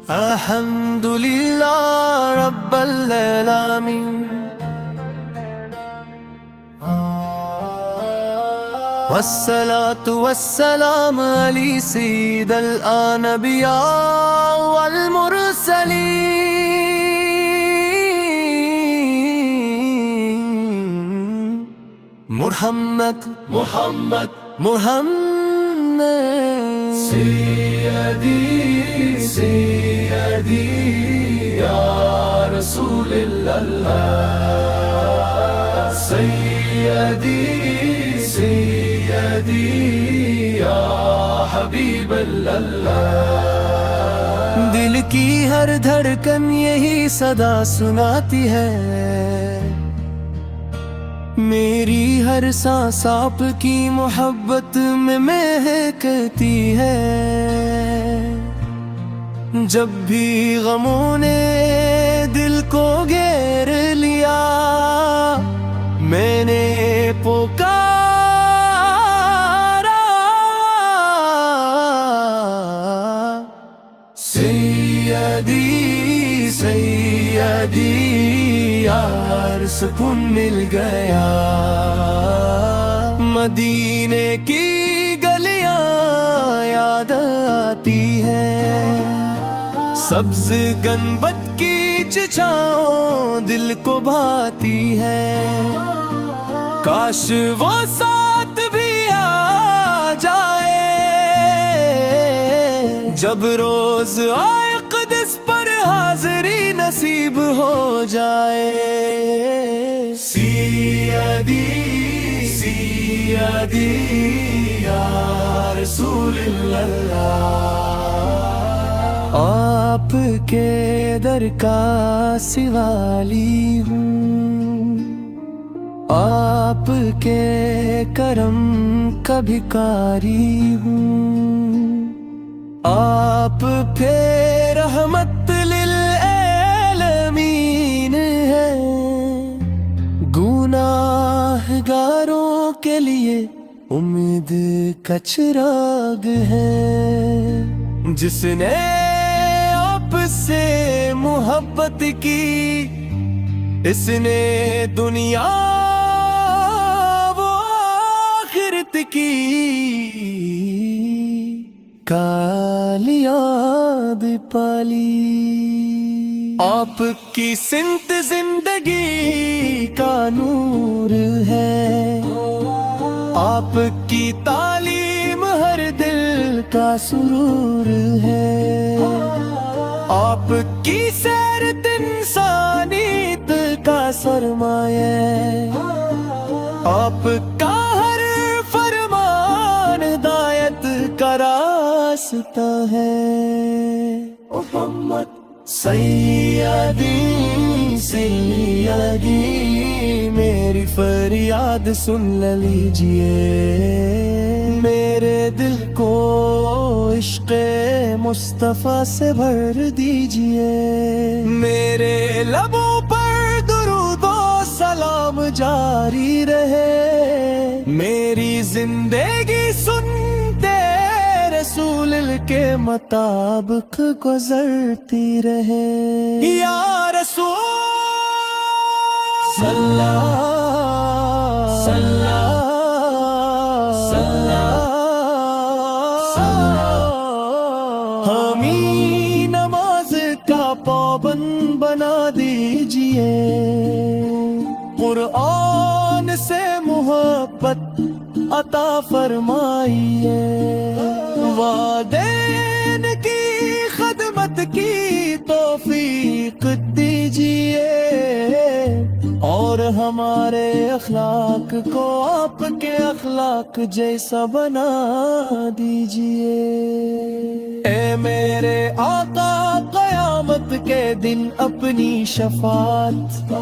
Alhamdulillah Rabbil Alamin, والصلاة والسلام على سيد الأنبياء والمرسلين محمد محمد محمد سيدي سيدي يا رسول الله سيدي سيدي يا حبیب اللہ. دل کی ہر دھڑکن یہی صدا سناتی ہے، میری ہر سانس آپ کی محبت میں مہکتی ہے. جب بھی غموں نے دل کو گھیر لیا، میں نے پکارا سیدی سیدی، یار سکون مل گیا. مدینے کی گلیاں یاد آتی ہیں، سبز گنبد کی چچاؤں دل کو بھاتی ہے. کاش وہ ساتھ بھی آ جائے، جب روز آئے قدس پر حاضری نصیب ہو جائے. سیدی سیدی یا رسول اللہ، آپ کے در کا سوالی ہوں، آپ کے کرم کا بھکاری ہوں. آپ پہ رحمت للعالمین ہے، گناہگاروں کے لیے امید کا چراغ ہے. جس نے آپ سے محبت کی، اس نے دنیا وہ آخرت کی کامیاب پالی. آپ کی سمت زندگی کا نور ہے، آپ کی تعلیم ہر دل کا سرور ہے. آپ کی سیرت انسانیت کا سرمایہ، آپ کا ہر فرمان ہدایت کا راستہ ہے. محمد سیدی سیدی، میری فریاد سن لیجئے، میرے دل کو عشق مصطفیٰ سے بھر دیجئے. میرے لبوں پر درود و سلام جاری رہے، میری زندگی سنتے رسول کے مطابق گزرتی رہے. یا رسول صلی ہمیں نماز کا پابند بنا دیجئے، قرآن سے محبت عطا فرمائیے. والدین کی خدمت کی توفیق دیجئے، اور ہمارے اخلاق کو آپ کے اخلاق جیسا بنا دیجئے. اے میرے آقا، قیامت کے دن اپنی شفاعت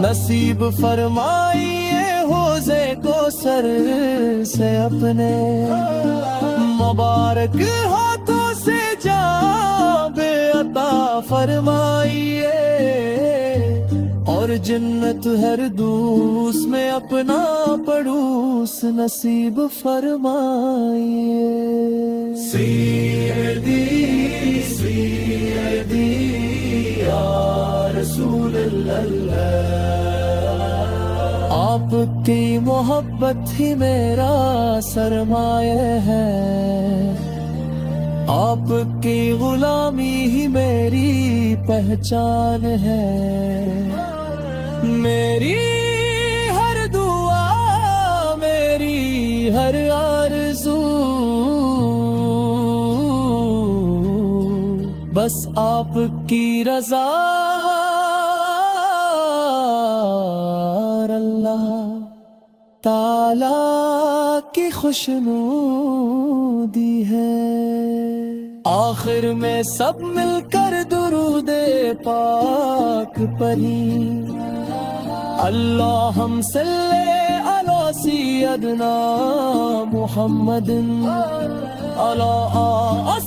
نصیب فرمائیے. حوضے کو سر سے اپنے مبارک ہاتھوں سے جام عطا فرمائیے، اور اور جنت ہر دوس میں اپنا پڑوس نصیب فرمائیے۔ سیدی سیدی یا رسول اللہ، آپ کی محبت ہی میرا سرمایہ ہے، آپ کی غلامی ہی میری پہچان ہے۔ میری ہر دعا، میری ہر آرزو، بس آپ کی رضا، اللہ تعالی کی خوشنودی ہے۔ آخر میں سب مل کر درود پاک پڑھی، اللہم صلی علی سیدنا محمد علی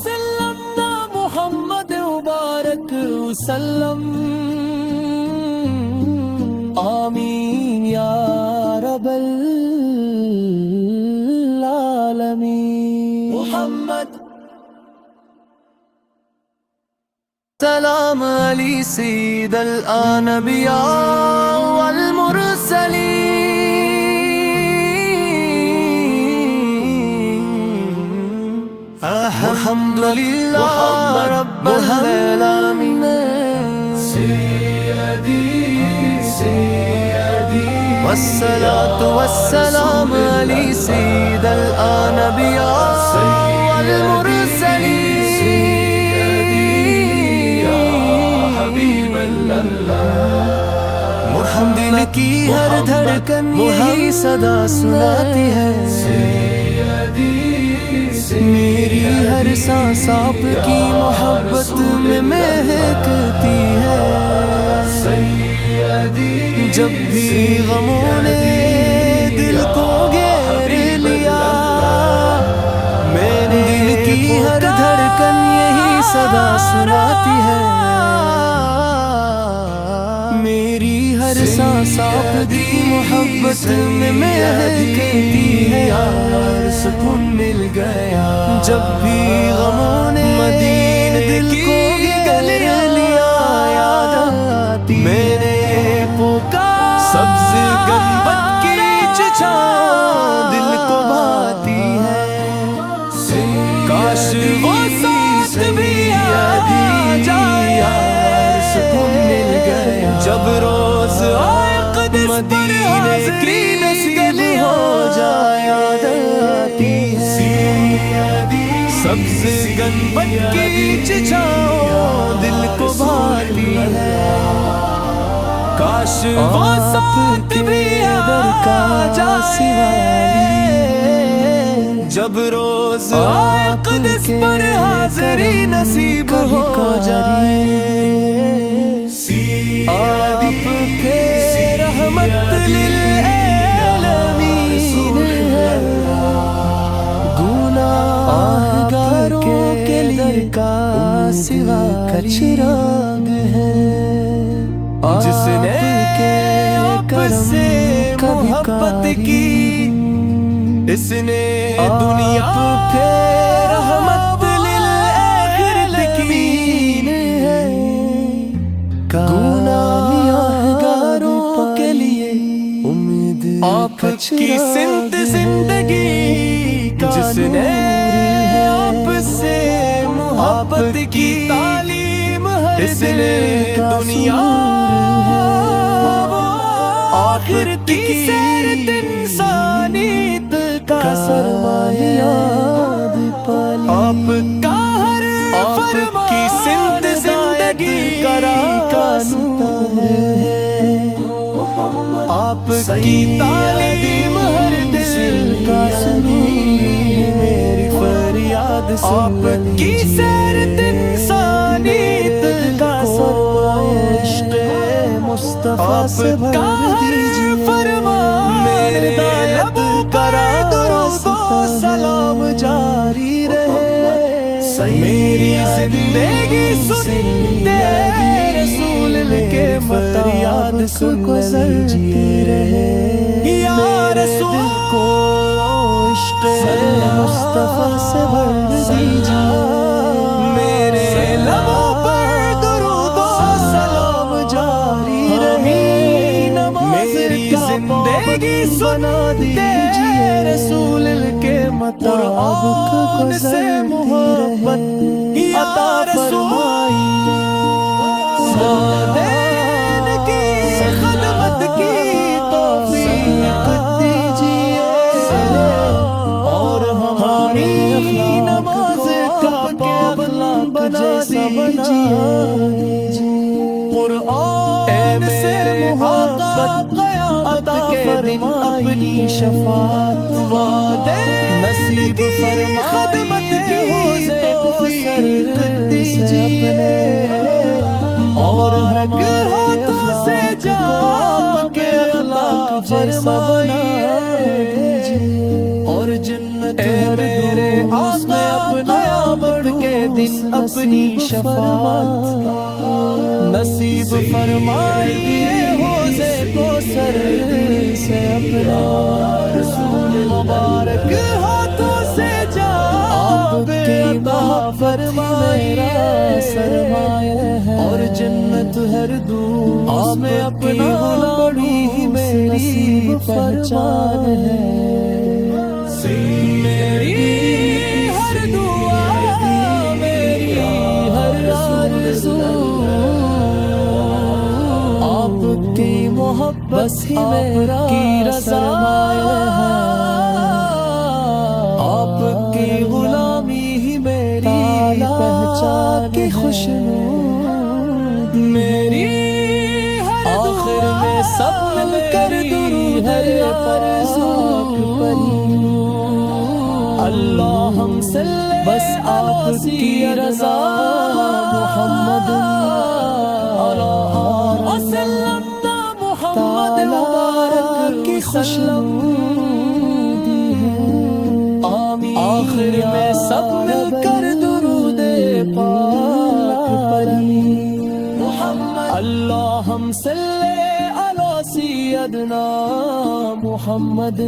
سیدنا محمد مبارک وسلم، آمین یا رب العالمین۔ محمد سلام علی سید الانبیاء والمرسلین، الحمدللہ رب العالمین۔ والصلاة والسلام علی سید الانبیاء والمرسلین، دل کی ہر دھڑکن یہی صدا سناتی ہے، میری ہر سانس آپ کی محبت میں مہکتی ہے۔ جب بھی غموں نے دل کو گھیر لیا، میرے دل کی ہر دھڑکن یہی صدا سناتی ہے، میری ہر سانس آپ کی محبت میں مہکتی ہے۔ یار سکون مل گیا جب بھی غموں نے مدینے دل کو گھیر لیا، یاد آتی میں نے پکار سبز گنبد کی چچاں دل کو بھاتی ہے، کاش وہ ساتھ بھی آ جائے، یار سکون مل گیا جب روز آئے قدس مدینے کی نسل ہو جائے، یاد آتی سبز گنبد کی چچاں دل کو بھاتی ہے، کاش وہ ساتھ بھی آ جائے جب روز آئے قدس پر حاضری نصیب ہو جائے۔ آپ کے رحمت للعالمین ہے، گناہگاروں کے لیے کا سوا چراغ ہے، جس نے آپ سے محبت کی اس نے دنیا پہ رحمت للعالمین ہے، گناہگاروں کے لیے امید آپ کی زندگی کا، جس نے آپ سے محبت کی تعلیم اس نے دنیا آخر کی سیرت انسانیت کا سرمایہ پالی، آپ کا ہر فرمان کی زندگی کا نور ہے، آپ کی تعلیم ہر دل کا سنی، میری فریاد آپ کی سیرت انسانیت کا سرمایہ عشق مصطفیٰ سے بھر دیجئے، فرمان میرے لبوں پر درود و سلام جاری رہے، میری زندگی سنتے رسول کے فریاد سن لیجیے یا رسول کو عشق مصطفیٰ سے بھر دیجیے میرے لبوں پر درود و سلام جاری رہے میری زندگی بنا دیجیے رسول کے مطابق سے محبت عطا فرمائیے دین کی خدمت کی توفیق دیجیے اور ہماری نماز کا پابند بنا دیجیے قرآن سے محبت عطا فرمائی شفاعت وعدے نصیب فرمائی خدمت کی توفیق دیجیے اور حق ہاتھوں سے جام کے اخلاق فرمائیے اور جنت میرے آقا قیامت کے دن اپنی شفاعت نصیب فرمائیے حوضے کوثر سے اپنا رسول مبارک ہاتھوں سے جام عطا فرمائیے سرمایہ ہے اور جنت ہر دوست میں اپنا بڑی میری پہچان ہے میری ہر دعا میری ہر آرزو آپ کی محبت ہی میرا کی رضا ہے آپ کی غلامی ہی میری پہچان کی خوشنود میری آخر میں سب مل کر درود ہے اللہ ہم صلی بس آپ کی رضا محمد وسلم محمد مبارک کی خوشنود آمین آخر میں سب مل کر درود پاک پڑھی محمد اللہم صلی علی سیدنا محمد